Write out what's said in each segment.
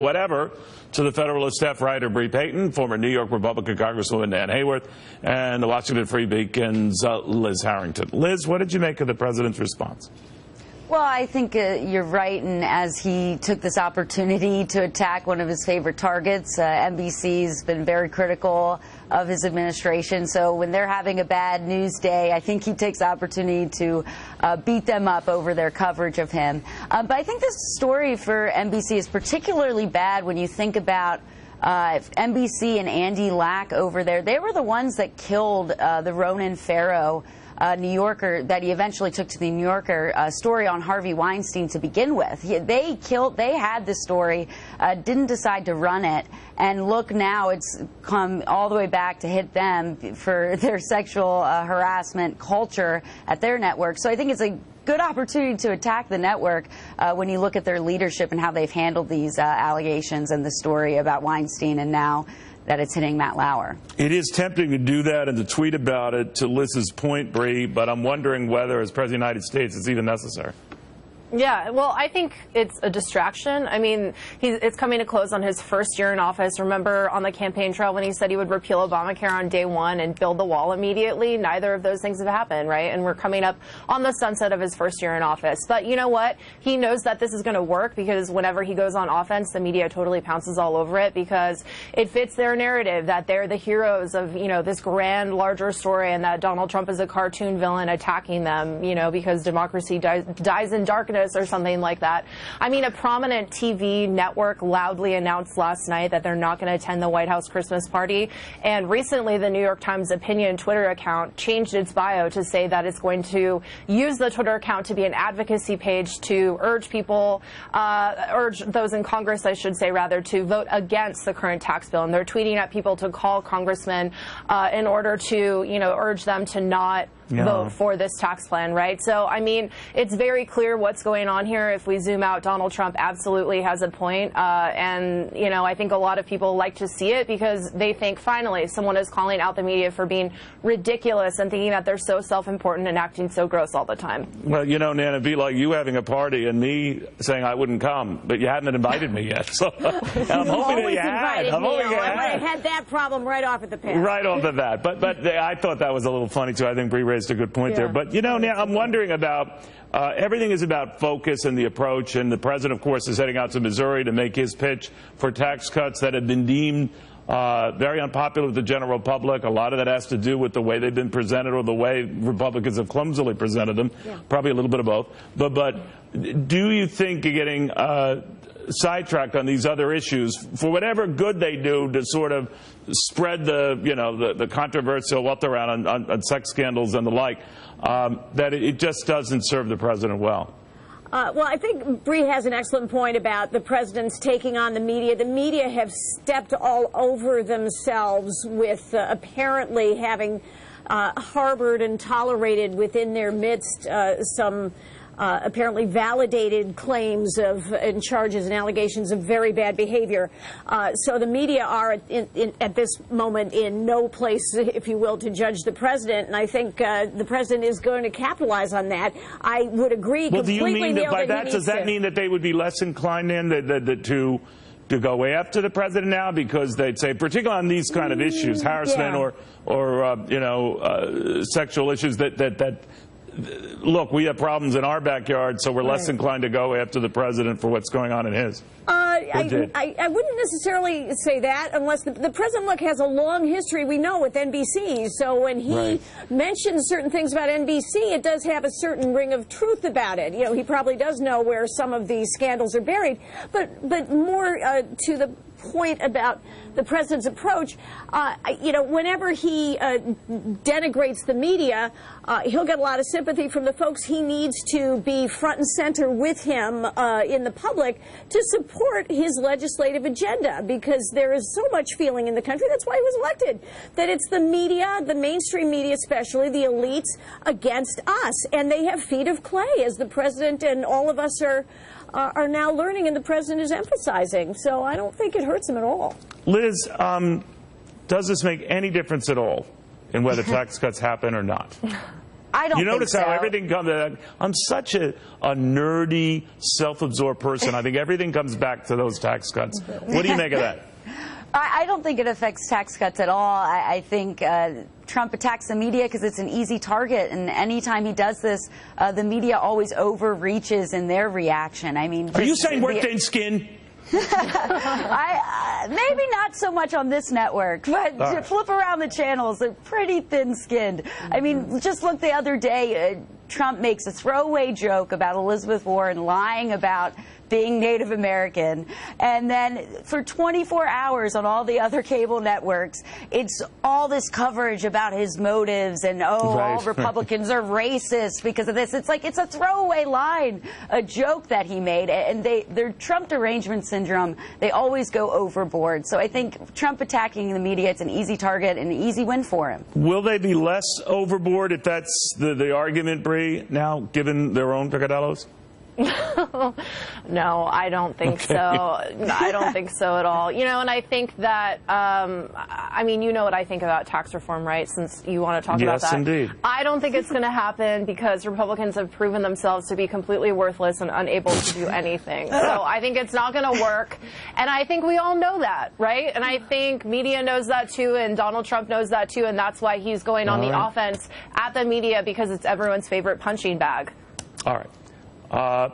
whatever to the Federalist staff writer Bree Payton, former New York Republican Congresswoman Dan Hayworth, and the Washington Free Beacon's Liz Harrington. Liz, what did you make of the president's response? Well, I think you're right, and as he took this opportunity to attack one of his favorite targets, NBC's been very critical of his administration. So when they're having a bad news day, I think he takes the opportunity to beat them up over their coverage of him. But I think this story for NBC is particularly bad when you think about NBC and Andy Lack over there. They were the ones that killed the Ronan Farrow New Yorker that he eventually took to the New Yorker story on Harvey Weinstein to begin with. They had the story, didn't decide to run it, and look now it's come all the way back to hit them for their sexual harassment culture at their network. So I think it's a good opportunity to attack the network when you look at their leadership and how they've handled these allegations and the story about Weinstein, and now that it's hitting Matt Lauer. It is tempting to do that and to tweet about it, to Liz's point, Bree, but I'm wondering whether, as President of the United States, it's even necessary. Yeah, well, I think it's a distraction. I mean, it's coming to close on his first year in office. Remember on the campaign trail when he said he would repeal Obamacare on day one and build the wall immediately? Neither of those things have happened, right? And we're coming up on the sunset of his first year in office. But you know what? He knows that this is going to work because whenever he goes on offense, the media totally pounces all over it because it fits their narrative that they're the heroes of, you know, this grand, larger story, and that Donald Trump is a cartoon villain attacking them, you know, because democracy dies in darkness or something like that. I mean, a prominent TV network loudly announced last night that they're not going to attend the White House Christmas party. And recently, the New York Times Opinion Twitter account changed its bio to say that it's going to use the Twitter account to be an advocacy page to urge people, urge those in Congress, I should say, rather, to vote against the current tax bill. And they're tweeting at people to call congressmen in order to, you know, urge them to not vote for this tax plan, right? So, I mean, it's very clear what's going on here. If we zoom out, Donald Trump absolutely has a point. And, you know, I think a lot of people like to see it because they think, finally, someone is calling out the media for being ridiculous and thinking that they're so self-important and acting so gross all the time. Well, you know, Nan, it'd be like you having a party and me saying I wouldn't come, but you hadn't invited me yet. So I'm hoping that you had. I'm hoping you had. I would have had that problem right off at the pass. Right off the bat. But I thought that was a little funny, too. I think Bree raised a good point there. But, you know, now I'm wondering about everything is about focus and the approach. And the president, of course, is heading out to Missouri to make his pitch for tax cuts that have been deemed very unpopular with the general public. A lot of that has to do with the way they've been presented or the way Republicans have clumsily presented them. Probably a little bit of both. But do you think you're getting sidetracked on these other issues for whatever good they do to sort of spread the, you know, the controversial wealth around on sex scandals and the like, that it just doesn't serve the president well? Well, I think Bree has an excellent point about the president's taking on the media. The media have stepped all over themselves with apparently having harbored and tolerated within their midst some apparently validated claims of and charges and allegations of very bad behavior. So the media are at this moment in no place, if you will, to judge the president. And I think the president is going to capitalize on that. I would agree completely. Well, do you mean that by that, does that mean that they would be less inclined to go after the president now, because they'd say, particularly on these kind of issues, harassment or you know, sexual issues, that look, we have problems in our backyard, so we're less inclined to go after the president for what's going on in his? I wouldn't necessarily say that, unless the president, look, has a long history, we know, with NBC. So when he mentions certain things about NBC, it does have a certain ring of truth about it. You know, he probably does know where some of these scandals are buried. But more to the point about the president's approach, you know, whenever he denigrates the media, he'll get a lot of sympathy from the folks he needs to be front and center with him in the public to support his legislative agenda, because there is so much feeling in the country, that's why he was elected, that it's the media, the mainstream media especially, the elites, against us. And they have feet of clay, as the president and all of us are now learning, and the president is emphasizing. So I don't think it hurts him at all. Liz, does this make any difference at all in whether tax cuts happen or not? I don't You notice think so. how everything comes. I'm such a nerdy, self-absorbed person. I think everything comes back to those tax cuts. What do you make of that? I don't think it affects tax cuts at all. I think Trump attacks the media because it's an easy target, and anytime he does this, the media always overreaches in their reaction. I mean, are you saying we're thin-skinned? maybe not so much on this network, but to flip around the channels, they're pretty thin-skinned. I mean, just look the other day, Trump makes a throwaway joke about Elizabeth Warren lying about being Native American, and then for 24 hours on all the other cable networks, it's all this coverage about his motives and all Republicans are racist because of this. It's like it's a throwaway line, a joke that he made, and their Trump derangement syndrome, they always go overboard. So I think Trump attacking the media, it's an easy target and an easy win for him. Will they be less overboard if that's the argument, Bree, now, given their own picadillos? No, I don't think so. I don't think so at all. You know, and I think that, I mean, you know what I think about tax reform, right, since you want to talk about that. Yes, indeed. I don't think it's going to happen because Republicans have proven themselves to be completely worthless and unable to do anything. So I think it's not going to work. And I think we all know that, right? And I think media knows that, too, and Donald Trump knows that, too, and that's why he's going on the offense at the media, because it's everyone's favorite punching bag. All right.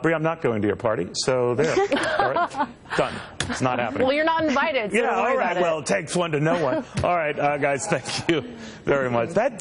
Bree, I'm not going to your party, so there. All right, done. It's not happening. Well, you're not invited. So yeah, all right. Well, it takes one to know one. All right, guys, thank you very much. That